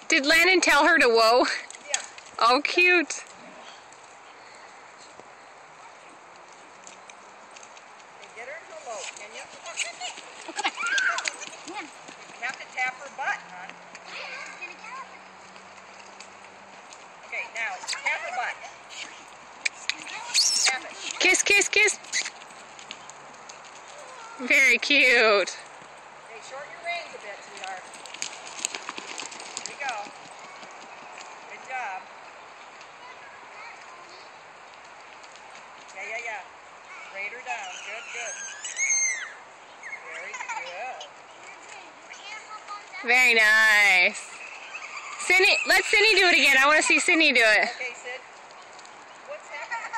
Did Landon tell her to whoa? Yeah. Oh, cute. Get her to go low, can you? You have to tap her butt, hon. Okay, now tap her butt. Tap it. Kiss, kiss, kiss. Very cute. Okay, shorten your reins a bit, sweetheart. There you go. Good job. Yeah. Grade her down. Good. Very good. Very nice. Sydney, let Sydney do it again. I want to see Sydney do it. Okay, Sid. What's happening?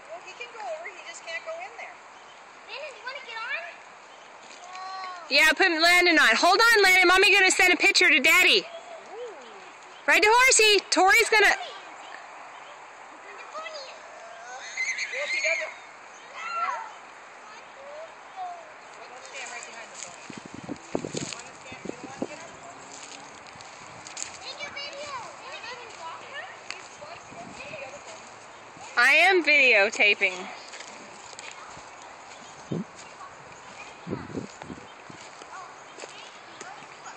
Well, he can go over. He just can't go in there. Landon, do you want to get on? Yeah, put Landon on. Hold on, Landon. Mommy gonna send a picture to Daddy. Ride the horsey. Tori's gonna. Well, if he doesn't... Well, stand right behind the phone. You don't want to stand? You don't want to get up? Take a video. I am videotaping.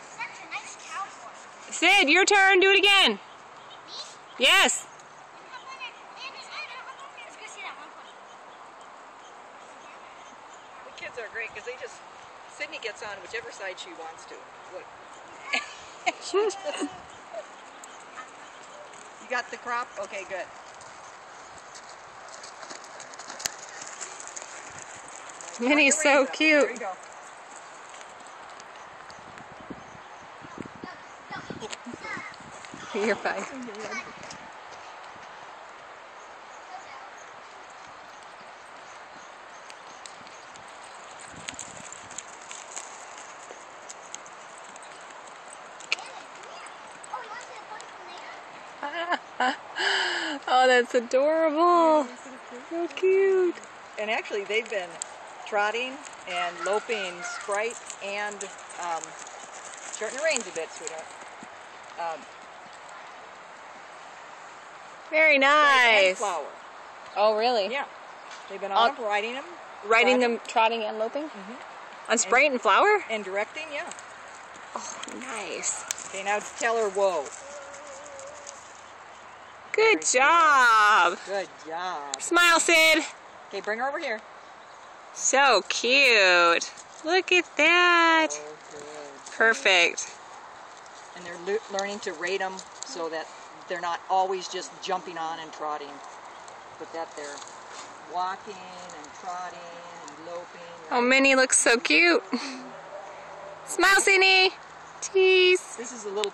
Such a nice cowboy. Sid, your turn. Do it again. Me? Yes. Let's go see that one point. The kids are great because they just... Sydney gets on whichever side she wants to. Look. You got the crop? Okay, good. Minnie's so There you cute. go. You're fine. Oh, that's adorable. So cute. And actually, they've been trotting and loping Sprite and shorten the reins a bit, sweetheart. Very And nice. flower. Oh, really? Yeah. They've been on them, riding them. Riding them, trotting and loping? On Sprite and flour? And directing, yeah. Oh, nice. Okay, now tell her whoa. Good job. Good job. Smile, Sid. Okay, bring her over here. So cute. Look at that. Oh, good. Perfect. And they're learning to rate them so that they're not always just jumping on and trotting, but that they're walking and trotting and loping. Oh, Minnie looks so cute. Smile, Sydney. Tease. This is a little